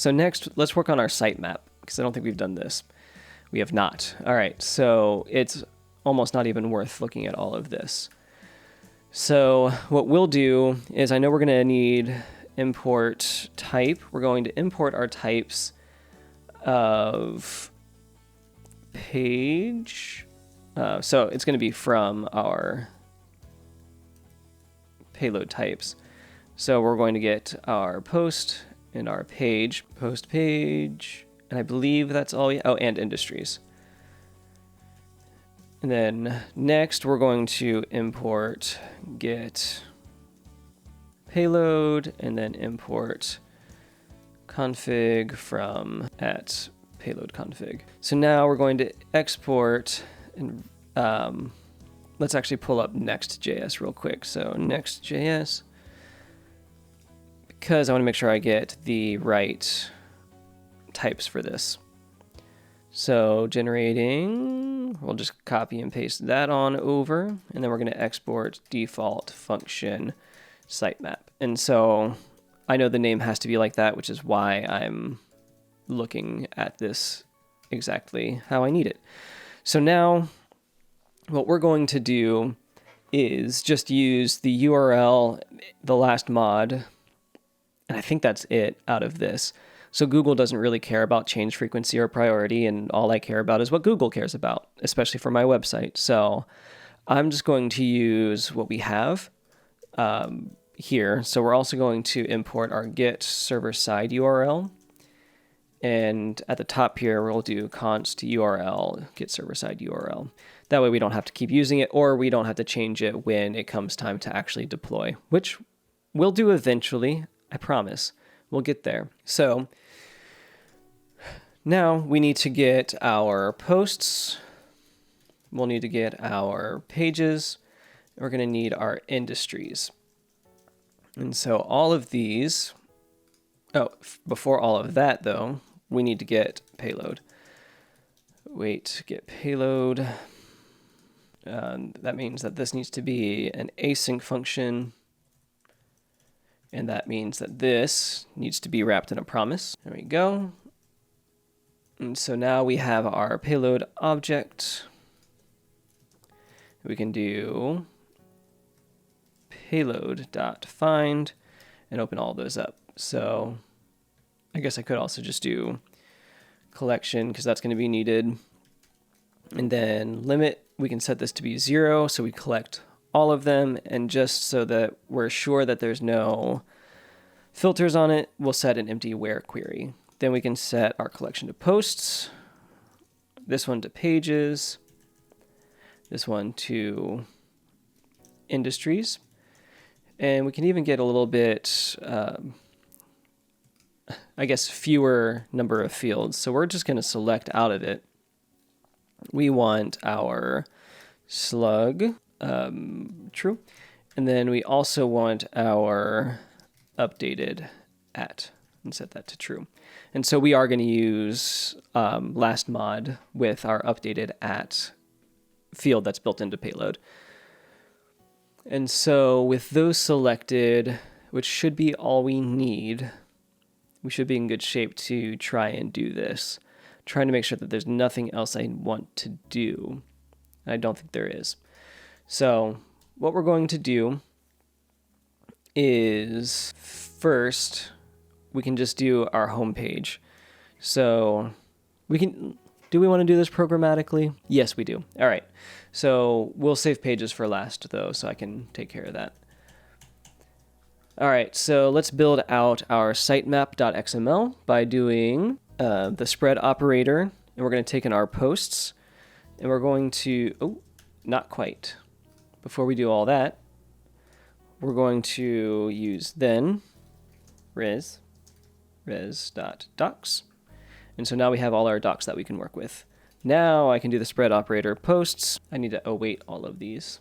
So next, let's work on our sitemap, because I don't think we've done this. We have not. All right, so it's almost not even worth looking at all of this. So what we'll do is, I know we're going to need import type. We're going to import our types of page. So it's going to be from our payload types. So we're going to get our post and our page, post page, and I believe that's all. And industries. And then next we're going to import get payload and then import config from at payload config. So now we're going to export and let's actually pull up nextjs real quick. So nextjs, because I want to make sure I get the right types for this. So generating, we'll just copy and paste that on over, and then we're going to export default function sitemap. And so I know the name has to be like that, which is why I'm looking at this exactly how I need it. So now what we're going to do is just use the URL, the last mod, and I think that's it out of this. So Google doesn't really care about change frequency or priority, and all I care about is what Google cares about, especially for my website. So I'm just going to use what we have here. So we're also going to import our get server-side URL. And at the top here, we'll do const URL, get server-side URL. That way we don't have to keep using it, or we don't have to change it when it comes time to actually deploy, which we'll do eventually, I promise. We'll get there. So now we need to get our posts. We'll need to get our pages. We're going to need our industries. And so all of these, before all of that though, we need to get payload. Get payload. That means that this needs to be an async function. And that means that this needs to be wrapped in a promise. There we go. And so now we have our payload object. We can do payload.find and open all those up. So I guess I could also just do collection, because that's going to be needed. And then limit, we can set this to be 0, so we collect all of them, and just so that we're sure that there's no filters on it, we'll set an empty where query. Then we can set our collection to posts, this one to pages, this one to industries, and we can even get a little bit, I guess, fewer number of fields. So we're just going to select out of it. We want our slug, true. And then we also want our updated at, and set that to true. And so we are going to use last mod with our updated at field that's built into payload. And so with those selected, which should be all we need, we should be in good shape to try and do this. Trying to make sure that there's nothing else I want to do. I don't think there is. So what we're going to do is first, we can just do our home page. So do we want to do this programmatically? Yes, we do. All right. So we'll save pages for last though, so I can take care of that. All right, so let's build out our sitemap.xml by doing the spread operator, and we're going to take in our posts, and we're going to, not quite. Before we do all that, we're going to use then res.docs. And so now we have all our docs that we can work with. Now I can do the spread operator posts. I need to await all of these.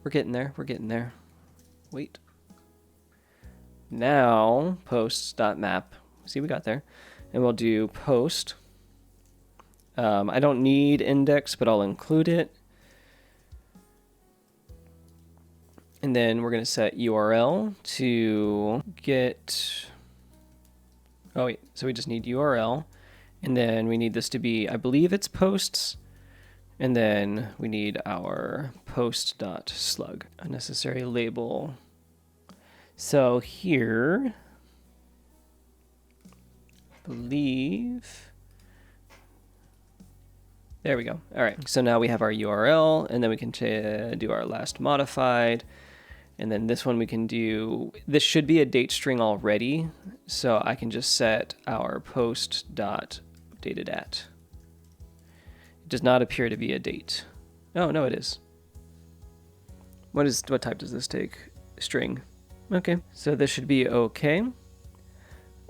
We're getting there. Wait. Now posts.map. See, we got there. And we'll do post. I don't need index, but I'll include it. And then we're going to set URL to get Oh, wait. So we just need URL. And then we need this to be, I believe it's posts. And then we need our post.slug, unnecessary label. So here, I believe, there we go. All right, so now we have our URL, and then we can do our last modified. And then this one we can do, this should be a date string already. So I can just set our post.updated at. It does not appear to be a date. Oh, no, it is. What type does this take? String. Okay, so this should be okay.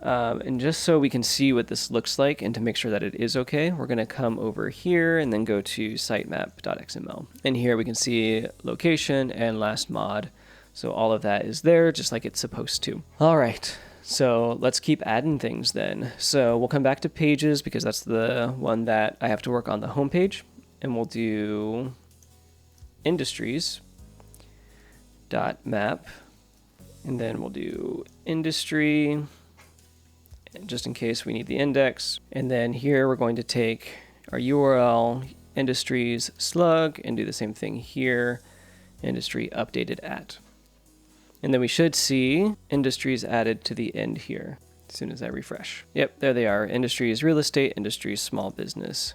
And just so we can see what this looks like and to make sure that it is okay, we're going to come over here and then go to sitemap.xml. And here we can see location and last mod. So all of that is there just like it's supposed to. All right, so let's keep adding things then. So we'll come back to pages because that's the one that I have to work on the home page. And we'll do industries.map. And then we'll do industry, just in case we need the index. And then here we're going to take our URL, industries slug, and do the same thing here, industry updated at. And then we should see industries added to the end here as soon as I refresh. Yep, there they are. Industries real estate, industries small business.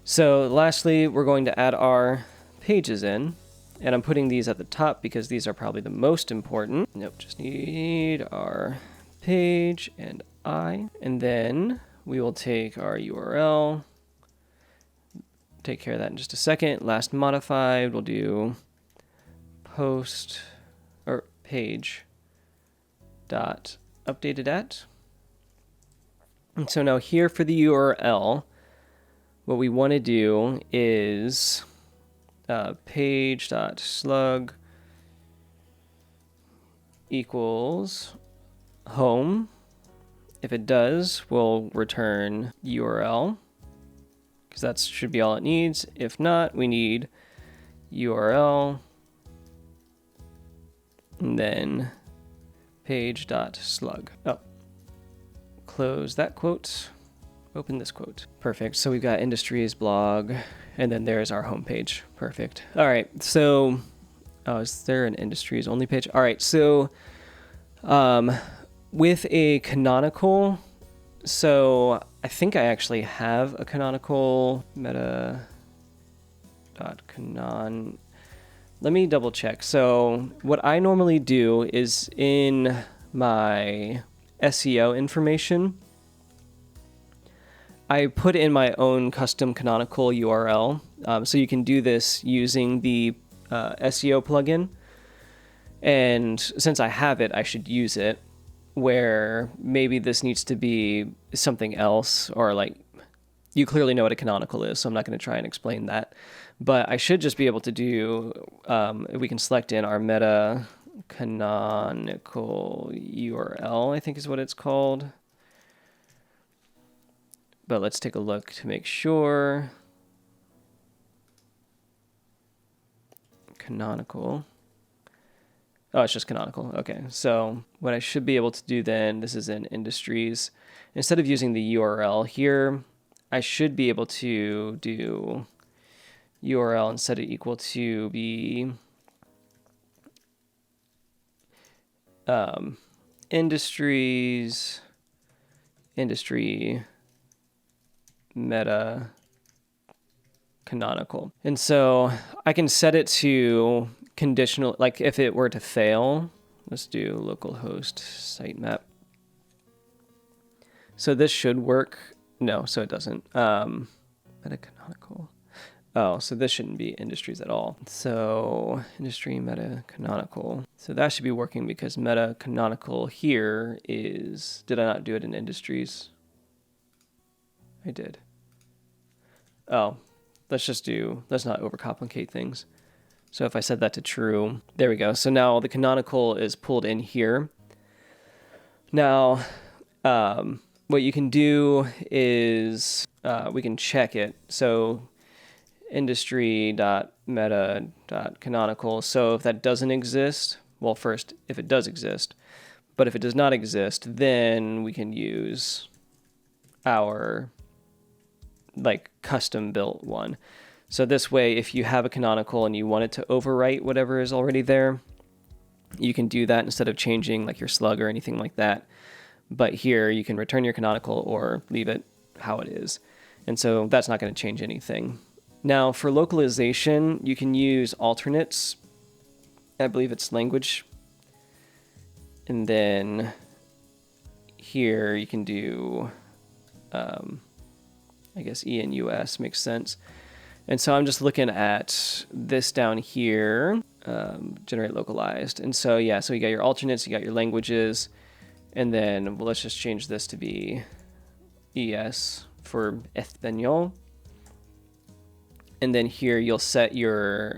So lastly, we're going to add our pages in. And I'm putting these at the top because these are probably the most important. Nope, just need our page and I. And then we will take our URL, take care of that in just a second. Last modified, we'll do post or page dot updated at. And so now here for the URL, what we want to do is page.slug equals home. If it does, we'll return URL because that should be all it needs. If not, we need URL and then page.slug. Oh, close that quote. Open this quote. Perfect. So we've got industries blog, and then there's our homepage. Perfect. All right. So, is there an industries only page? All right. So, with a canonical, so I think I actually have a canonical meta.canon. Let me double check. So, what I normally do is in my SEO information, I put in my own custom canonical URL. So you can do this using the SEO plugin. And since I have it, I should use it. Where maybe this needs to be something else, or like you clearly know what a canonical is, so I'm not going to try and explain that. But I should just be able to do, we can select in our meta canonical URL, I think is what it's called. But let's take a look to make sure. Canonical. Oh, it's just canonical. Okay, so what I should be able to do then, this is in industries. Instead of using the URL here, I should be able to do URL and set it equal to be industries, industry, meta canonical. And so I can set it to conditional, like if it were to fail, let's do localhost sitemap. So this should work. No, so it doesn't. Meta canonical. Oh, so this shouldn't be industries at all. So industry meta canonical. So that should be working because meta canonical here is, did I not do it in industries? I did. Oh, let's not overcomplicate things. So if I set that to true, there we go. So now the canonical is pulled in here. Now, what you can do is we can check it. So industry.meta.canonical. So if that doesn't exist, well, first, if it does exist, But if it does not exist, then we can use our like custom built one. So this way, if you have a canonical and you want it to overwrite whatever is already there, you can do that instead of changing like your slug or anything like that. But here you can return your canonical or leave it how it is. And so that's not going to change anything. Now for localization, you can use alternates. I believe it's language. And then here you can do, I guess ENUS makes sense. And so I'm just looking at this down here, generate localized. And so, yeah, so you got your alternates, you got your languages, and then let's just change this to be ES for Español. And then here you'll set your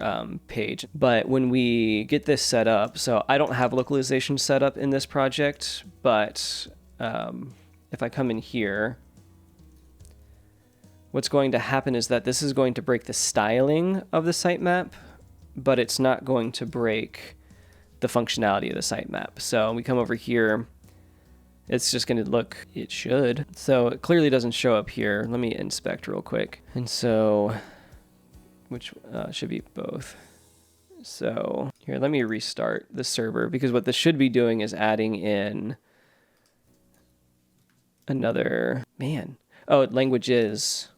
page. But when we get this set up, so I don't have localization set up in this project, but if I come in here, what's going to happen is that this is going to break the styling of the sitemap, but it's not going to break the functionality of the sitemap. So we come over here, it's just going to look, it should. So it clearly doesn't show up here. Let me inspect real quick. And so, which should be both. So here, let me restart the server, because what this should be doing is adding in another, languages.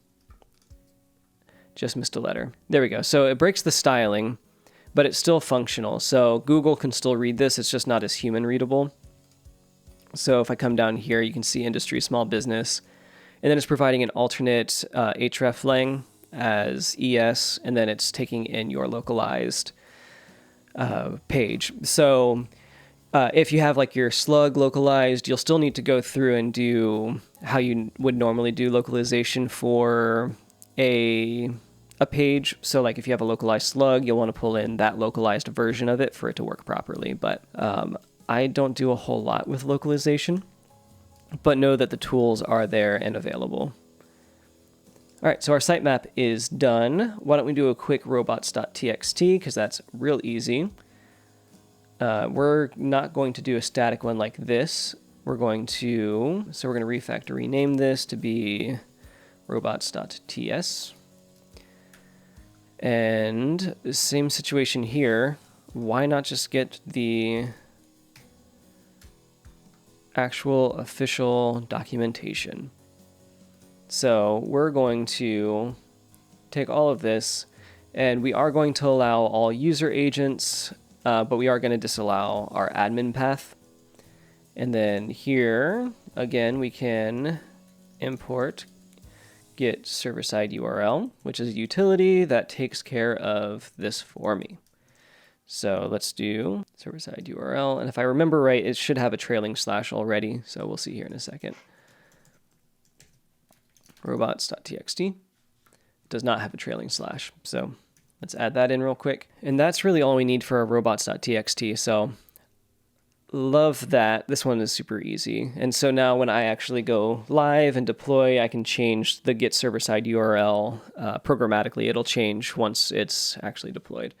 Just missed a letter. There we go. So it breaks the styling, but it's still functional. So Google can still read this. It's just not as human readable. So if I come down here, you can see industry, small business, and then it's providing an alternate hreflang as ES, and then it's taking in your localized page. So if you have like your slug localized, you'll still need to go through and do how you would normally do localization for a page. So like if you have a localized slug, you'll want to pull in that localized version of it for it to work properly. But I don't do a whole lot with localization, but know that the tools are there and available. All right, so our sitemap is done. Why don't we do a quick robots.txt, because that's real easy. We're not going to do a static one like this. We're going to refactor rename this to be robots.ts. And the same situation here. Why not just get the actual official documentation? So we're going to take all of this, and we are going to allow all user agents, but we are going to disallow our admin path. And then here, again, we can import get server-side URL, which is a utility that takes care of this for me. So let's do server-side URL. And if I remember right, it should have a trailing slash already. So we'll see here in a second. Robots.txt does not have a trailing slash. So let's add that in real quick. And that's really all we need for our robots.txt. So love that. This one is super easy. And so now when I actually go live and deploy, I can change the get server-side URL programmatically. It'll change once it's actually deployed.